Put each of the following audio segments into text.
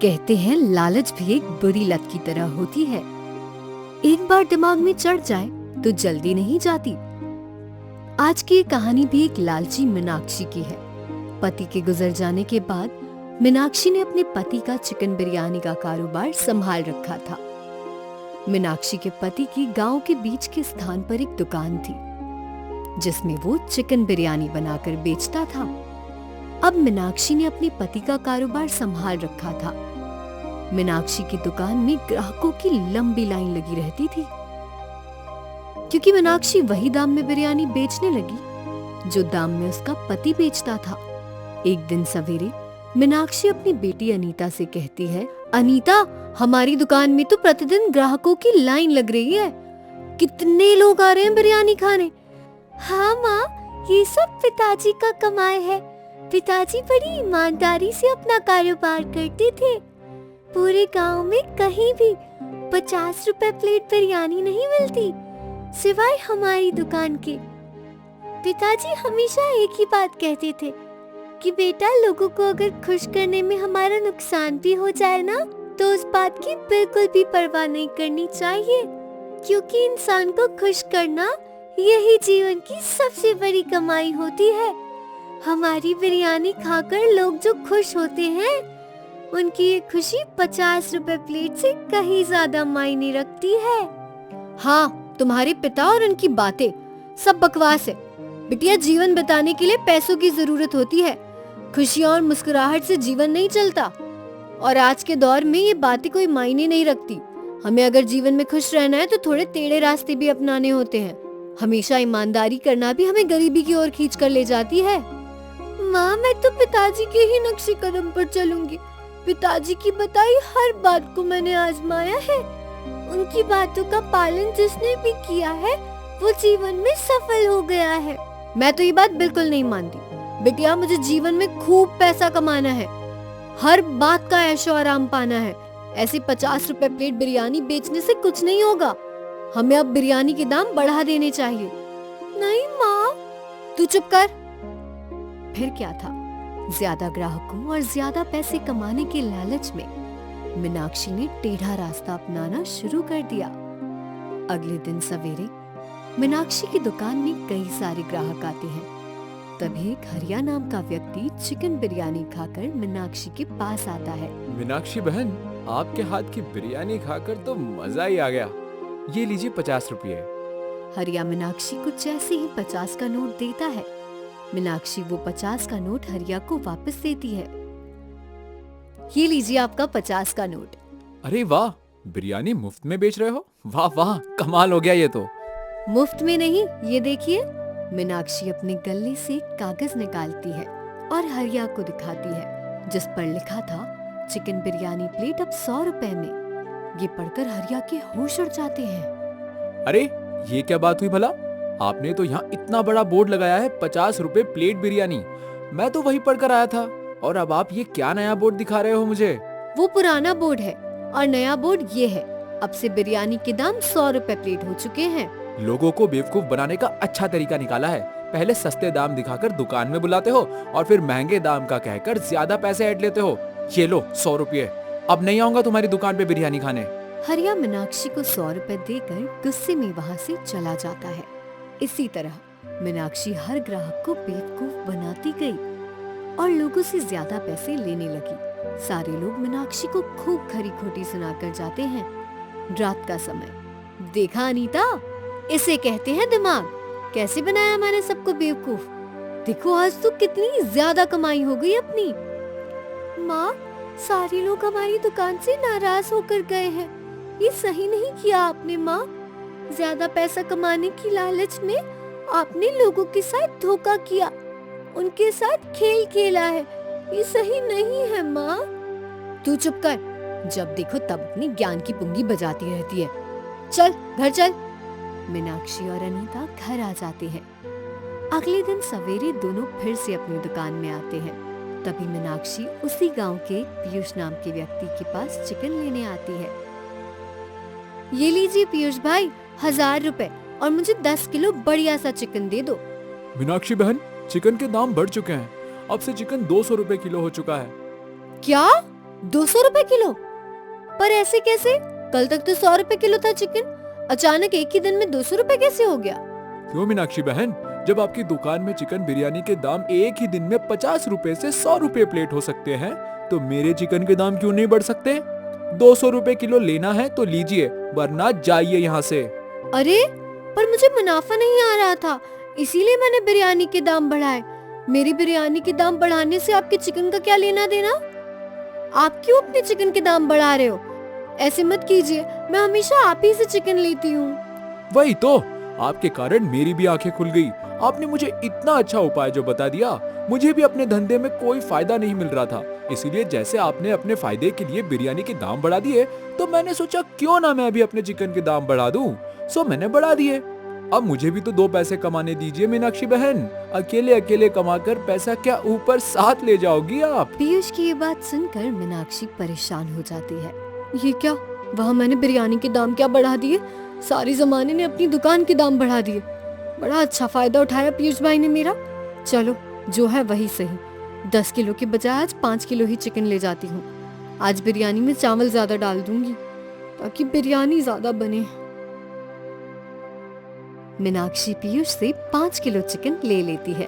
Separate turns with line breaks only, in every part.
कहते हैं लालच भी एक बुरी लत की तरह होती है। एक बार दिमाग में चढ़ जाए तो जल्दी नहीं जाती। आज की ये कहानी भी एक लालची मीनाक्षी की है। पति के गुजर जाने के बाद मीनाक्षी ने अपने पति का चिकन बिरयानी का कारोबार संभाल रखा था। मीनाक्षी के पति की गांव के बीच के स्थान पर एक दुकान थी जिसमें वो चिकन बिरयानी बनाकर बेचता था। अब मीनाक्षी ने अपने पति का कारोबार संभाल रखा था। मीनाक्षी की दुकान में ग्राहकों की लंबी लाइन लगी रहती थी क्योंकि मीनाक्षी वही दाम में बिरयानी बेचने लगी जो दाम में उसका पति बेचता था। एक दिन सवेरे मीनाक्षी अपनी बेटी अनीता से कहती है, अनीता, हमारी दुकान में तो प्रतिदिन ग्राहकों की लाइन लग रही है। कितने लोग आ रहे हैं बिरयानी खाने।
हाँ माँ, ये सब पिताजी का कमाई है। पिताजी बड़ी ईमानदारी से अपना कारोबार करते थे। पूरे गांव में कहीं भी 50 रुपए प्लेट बिरयानी नहीं मिलती सिवाय हमारी दुकान के। पिताजी हमेशा एक ही बात कहते थे कि बेटा, लोगों को अगर खुश करने में हमारा नुकसान भी हो जाए ना तो उस बात की बिल्कुल भी परवाह नहीं करनी चाहिए, क्योंकि इंसान को खुश करना यही जीवन की सबसे बड़ी कमाई होती है। हमारी बिरयानी खाकर लोग जो खुश होते हैं उनकी ये खुशी 50 रुपए प्लेट से कहीं ज्यादा मायने रखती है।
हाँ, तुम्हारे पिता और उनकी बातें सब बकवास है। बिटिया, जीवन बिताने के लिए पैसों की जरूरत होती है। खुशियाँ और मुस्कुराहट से जीवन नहीं चलता। और आज के दौर में ये बातें कोई मायने नहीं रखती। हमें अगर जीवन में खुश रहना है तो थोड़े टेढ़े रास्ते भी अपनाने होते हैं। हमेशा ईमानदारी करना भी हमें गरीबी की ओर खींच कर ले जाती है।
माँ, मैं तो पिताजी के ही नक्शे कदम पर चलूंगी। पिताजी की बताई हर बात को मैंने आजमाया है। उनकी बातों का पालन जिसने भी किया है वो जीवन में सफल हो गया है।
मैं तो ये बात बिल्कुल नहीं मानती। बिटिया, मुझे जीवन में खूब पैसा कमाना है, हर बात का ऐशो आराम पाना है। ऐसे 50 रुपए प्लेट बिरयानी बेचने से कुछ नहीं होगा। हमें अब बिरयानी के दाम बढ़ा देने चाहिए।
नहीं माँ।
तू चुप कर। फिर क्या था, ज्यादा ग्राहकों और ज्यादा पैसे कमाने के लालच में मीनाक्षी ने टेढ़ा रास्ता अपनाना शुरू कर दिया। अगले दिन सवेरे मीनाक्षी की दुकान में कई सारे ग्राहक आते हैं। तभी एक हरिया नाम का व्यक्ति चिकन बिरयानी खाकर मीनाक्षी के पास आता है।
मीनाक्षी बहन, आपके हाथ की बिरयानी खाकर तो मजा ही आ गया। ये लीजिए 50 रुपये।
हरिया मीनाक्षी को जैसे ही 50 का नोट देता है, मीनाक्षी वो 50 का नोट हरिया को वापस देती है। ये लीजिए आपका 50 का नोट।
अरे वाह, बिरयानी मुफ्त में बेच रहे हो? वाह वाह, कमाल हो गया ये तो।
मुफ्त में नहीं, ये देखिए। मीनाक्षी अपने गले से कागज निकालती है और हरिया को दिखाती है जिस पर लिखा था, चिकन बिरयानी प्लेट अब 100 रुपए में। ये पढ़कर हरिया के होश उड़ जाते हैं।
अरे ये क्या बात हुई भला? आपने तो यहाँ इतना बड़ा बोर्ड लगाया है, 50 रुपए प्लेट बिरयानी। मैं तो वही पढ़कर आया था, और अब आप ये क्या नया बोर्ड दिखा रहे हो मुझे?
वो पुराना बोर्ड है और नया बोर्ड ये है। अब से बिरयानी के दाम 100 रुपए प्लेट हो चुके हैं।
लोगों को बेवकूफ बनाने का अच्छा तरीका निकाला है। पहले सस्ते दाम दिखाकर दुकान में बुलाते हो और फिर महंगे दाम का कहकर ज्यादा पैसे ऐड लेते हो। ये लो 100 रुपये। अब नहीं आऊंगा तुम्हारी दुकान पे बिरयानी खाने।
हरिया मीनाक्षी को 100 रुपए देकर गुस्से में वहाँ से चला जाता है। इसी तरह मीनाक्षी हर ग्राहक को बेवकूफ बनाती गई और लोगों से ज्यादा पैसे लेने लगी। सारे लोग मीनाक्षी को खूब खरी खोटी सुनाकर जाते हैं। रात का समय। देखा अनीता, इसे कहते हैं दिमाग। कैसे बनाया मैंने सबको बेवकूफ। देखो, आज तो कितनी ज्यादा कमाई हो गई अपनी।
माँ, सारे लोग हमारी दुकान से नाराज होकर गए हैं। ये सही नहीं किया आपने माँ। ज्यादा पैसा कमाने की लालच में आपने लोगों के साथ धोखा किया, उनके साथ खेल खेला है। ये सही नहीं है माँ।
तू चुप कर। जब देखो तब अपनी ज्ञान की पुंगी बजाती रहती है। चल घर चल। मीनाक्षी और अनीता घर आ जाते हैं। अगले दिन सवेरे दोनों फिर से अपनी दुकान में आते हैं। तभी मीनाक्षी उसी गांव के पीयूष नाम के व्यक्ति के पास चिकन लेने आती है। ये लीजिए पीयूष भाई, 1000 रुपए और मुझे 10 किलो बढ़िया सा चिकन दे दो।
मीनाक्षी बहन, चिकन के दाम बढ़ चुके हैं। अब से चिकन 200 रुपए किलो हो चुका है।
क्या? 200 रुपए किलो? पर ऐसे कैसे? कल तक तो 100 रुपए किलो था चिकन, अचानक एक ही दिन में 200 रुपए कैसे हो गया?
क्यों मीनाक्षी बहन, जब आपकी दुकान में चिकन बिरयानी के दाम एक ही दिन में 50 रुपए से 100 रुपए प्लेट हो सकते हैं, तो मेरे चिकन के दाम क्यों नहीं बढ़ सकते? 200 रुपए किलो लेना है तो लीजिए, वरना जाइए यहाँ से।
अरे पर मुझे मुनाफा नहीं आ रहा था, इसीलिए मैंने बिरयानी के दाम बढ़ाए। मेरी बिरयानी के दाम बढ़ाने से आपके चिकन का क्या लेना देना? आप क्यों अपने चिकन के दाम बढ़ा रहे हो? ऐसे मत कीजिए, मैं हमेशा आप ही से चिकन लेती हूँ।
वही तो, आपके कारण मेरी भी आंखें खुल गई। आपने मुझे इतना अच्छा उपाय जो बता दिया। मुझे भी अपने धंधे में कोई फायदा नहीं मिल रहा था, इसीलिए जैसे आपने अपने फायदे के लिए बिरयानी के दाम बढ़ा दिए, तो मैंने सोचा क्यों ना मैं भी अपने चिकन के दाम बढ़ा दूं। सो मैंने बढ़ा दिए। अब मुझे भी तो 2 पैसे कमाने दीजिए मीनाक्षी बहन। अकेले अकेले कमाकर पैसा क्या ऊपर साथ ले जाओगी आप?
पीयूष की ये बात सुनकर मीनाक्षी परेशान हो जाती है। ये क्या, वहाँ मैंने बिरयानी के दाम क्या बढ़ा दिए? सारे जमाने ने अपनी दुकान के दाम बढ़ा दिए। बड़ा अच्छा फायदा उठाया पीयूष भाई ने मेरा। चलो जो है वही सही, 10 किलो के बजाय आज 5 किलो ही चिकन ले जाती हूँ। आज बिरयानी में चावल ज्यादा डाल दूंगी ताकि बिरयानी ज्यादा बने। मीनाक्षी पीयूष से 5 किलो चिकन ले लेती है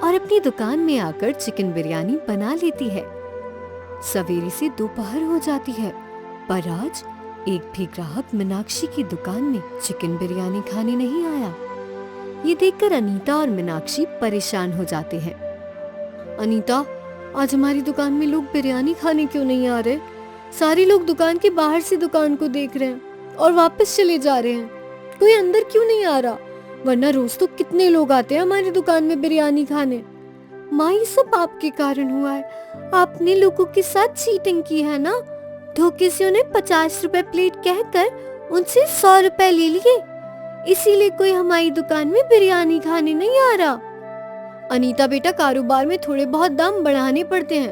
और अपनी दुकान में आकर चिकन बिरयानी बना लेती है। सवेरे से दोपहर हो जाती है, पर आज एक भी ग्राहक मीनाक्षी की दुकान में चिकन बिरयानी खाने नहीं आया। ये देखकर अनीता और मीनाक्षी परेशान हो जाते हैं। अनीता, आज हमारी दुकान में लोग बिरयानी खाने क्यों नहीं आ रहे? सारे लोग दुकान के बाहर से दुकान को देख रहे हैं और वापस चले जा रहे हैं। कोई अंदर क्यों नहीं आ रहा? वरना रोज तो कितने लोग आते हैं हमारी दुकान में बिरयानी खाने। माँ, ये सब आपके कारण हुआ है। आपने लोगों के साथ चीटिंग की है ना। धोखे से उन्हें 50 रुपए प्लेट कहकर उनसे 100 रुपए ले लिए, इसीलिए कोई हमारी दुकान में बिरयानी खाने नहीं आ रहा। अनीता बेटा, कारोबार में थोड़े बहुत दाम बढ़ाने पड़ते हैं।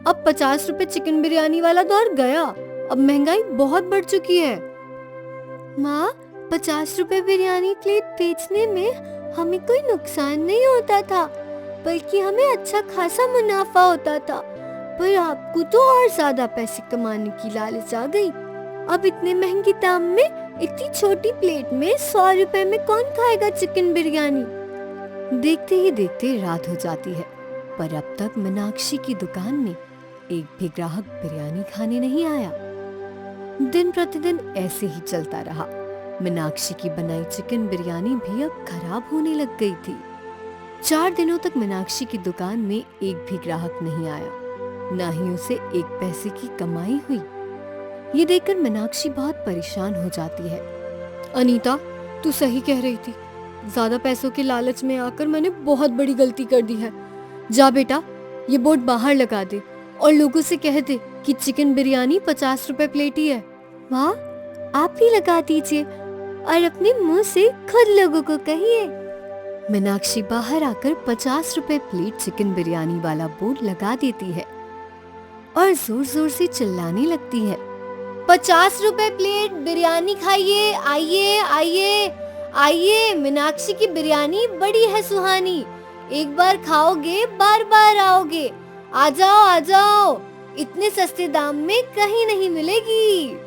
अब 50 रुपए चिकन बिरयानी वाला दौर गया, अब महंगाई बहुत बढ़ चुकी है।
माँ, 50 रुपए बिरयानी प्लेट बेचने में हमें कोई नुकसान नहीं होता था, बल्कि हमें अच्छा खासा मुनाफा होता था। पर आपको तो और ज्यादा पैसे कमाने की लालच आ गई। अब इतने महंगे दाम में इतनी छोटी प्लेट में 100 रुपए में कौन खाएगा चिकन बिरयानी?
देखते ही देखते रात हो जाती है, पर अब तक मीनाक्षी की दुकान में एक भी ग्राहक बिरयानी खाने नहीं आया। दिन प्रतिदिन ऐसे ही चलता रहा। मीनाक्षी की बनाई चिकन बिरयानी भी अब खराब होने लग गई थी। 4 दिनों तक मीनाक्षी की दुकान में एक भी ग्राहक नहीं आया, ना ही उसे 1 पैसे की कमाई हुई। ये देखकर मीनाक्षी बहुत परेशान हो जाती है। अनीता, तू सही कह रही थी। ज्यादा पैसों के लालच में आकर मैंने बहुत बड़ी गलती कर दी है। जा बेटा, ये बोर्ड बाहर लगा दे और लोगों से कह दे कि चिकन बिरयानी 50 रुपए प्लेट ही है।
माँ, आप ही लगा दीजिए और अपने मुंह से खुद लोगों को कहिए।
मीनाक्षी बाहर आकर 50 रुपए प्लेट चिकन बिरयानी वाला बोर्ड लगा देती है और जोर जोर से चिल्लाने लगती है,
50 रुपए प्लेट बिरयानी खाइए, आइए आइए आइए, मीनाक्षी की बिरयानी बड़ी है सुहानी। एक बार खाओगे बार बार आओगे। आ जाओ आ जाओ, इतने सस्ते दाम में कहीं नहीं मिलेगी।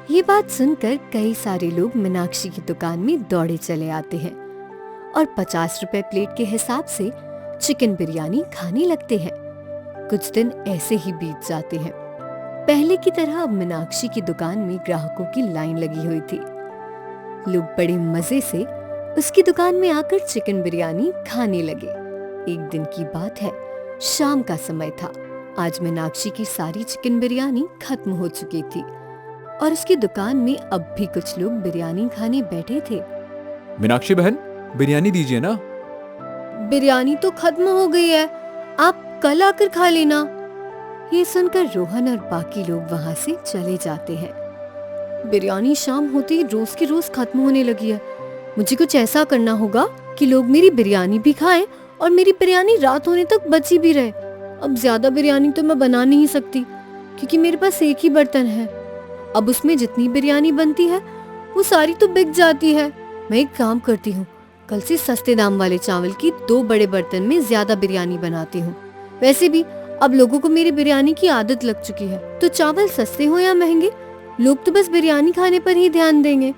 ये बात सुनकर कई सारे लोग मीनाक्षी की दुकान में दौड़े चले आते हैं और 50 रुपए प्लेट के हिसाब से चिकन बिरयानी खाने लगते हैं। कुछ दिन ऐसे ही बीत जाते हैं। पहले की तरह अब मीनाक्षी की दुकान में ग्राहकों की लाइन लगी हुई थी। लोग बड़े मजे से उसकी दुकान में आकर चिकन बिरयानी खाने लगे। एक दिन की बात है, शाम का समय था। आज मीनाक्षी की सारी चिकन बिरयानी खत्म हो चुकी थी और उसकी दुकान में अब भी कुछ लोग बिरयानी खाने बैठे थे।
मीनाक्षी बहन, बिरयानी दीजिए ना।
बिरयानी तो खत्म हो गई है, आप कल आकर खा लेना। ये सुनकर रोहन और बाकी लोग वहाँ से चले जाते हैं। बिरयानी शाम होते ही रोज की रोज खत्म होने लगी है। मुझे कुछ ऐसा करना होगा कि लोग मेरी बिरयानी भी खाएं और मेरी बिरयानी रात होने तक बची भी रहे। अब ज्यादा बिरयानी तो मैं बना नहीं सकती क्योंकि मेरे पास एक ही बर्तन है। अब उसमें जितनी बिरयानी बनती है वो सारी तो बिक जाती है। मैं एक काम करती हूँ, कल से सस्ते दाम वाले चावल की 2 बड़े बर्तन में ज्यादा बिरयानी बनाती हूँ। वैसे भी अब लोगों को मेरी बिरयानी की आदत लग चुकी है, तो चावल सस्ते हो या महंगे, लोग तो बस बिरयानी खाने पर ही ध्यान देंगे।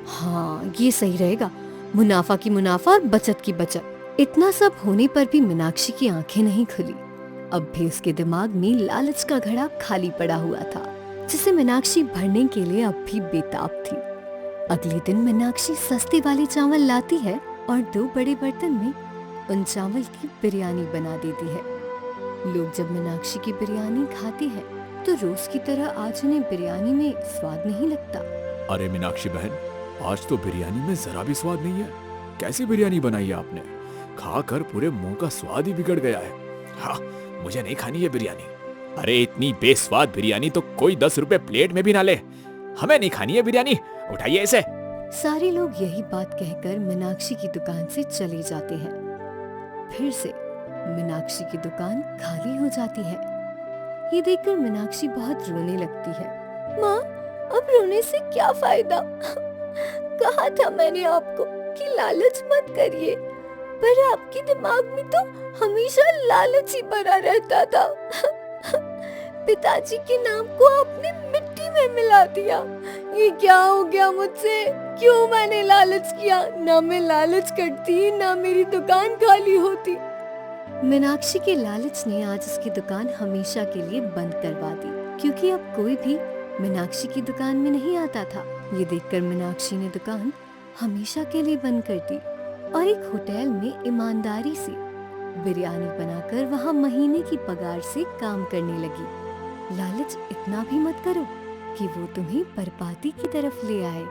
हाँ, ये सही रहेगा, मुनाफा की मुनाफा और बचत की बचत। इतना सब होने पर भी मीनाक्षी की आंखें नहीं खुली। अब भी उसके दिमाग में लालच का घड़ा खाली पड़ा हुआ था, जिसे मीनाक्षी भरने के लिए अब भी बेताब थी। अगले दिन मीनाक्षी सस्ते वाले चावल लाती है और 2 बड़े बर्तन में उन चावल की बिरयानी बना देती है। लोग जब मीनाक्षी की बिरयानी खाते हैं तो रोज की तरह आज उन्हें बिरयानी में स्वाद नहीं लगता।
अरे मीनाक्षी बहन, आज तो बिरयानी में जरा भी स्वाद नहीं है। कैसी बिरयानी बनाई है आपने? खाकर पूरे मुंह का स्वाद ही बिगड़ गया है। हाँ, मुझे नहीं खानी है बिरयानी। अरे इतनी बेस्वाद बिरयानी तो कोई 10 रुपए प्लेट में भी ना ले। हमें नहीं खानी है बिरयानी, उठाइए इसे।
सारे लोग यही बात कहकर मीनाक्षी की दुकान से चले जाते हैं। फिर से मीनाक्षी की दुकान खाली हो जाती है। ये देखकर मीनाक्षी बहुत रोने लगती है।
माँ, अब रोने से क्या फायदा? कहा था मैंने आपको कि लालच मत करिए, पर आपके दिमाग में तो हमेशा लालच ही भरा रहता था। पिताजी के नाम को आपने मिट्टी में मिला दिया। ये क्या हो गया मुझसे? क्यों मैंने लालच किया? ना मैं लालच करती, ना मेरी दुकान खाली होती।
मीनाक्षी के लालच ने आज उसकी दुकान हमेशा के लिए बंद करवा दी, क्योंकि अब कोई भी मीनाक्षी की दुकान में नहीं आता था। ये देखकर मीनाक्षी ने दुकान हमेशा के लिए बंद कर दी और एक होटल में ईमानदारी से बिरयानी बनाकर वहाँ महीने की पगार से काम करने लगी। लालच इतना भी मत करो कि वो तुम्हें बर्बादी की तरफ ले आए।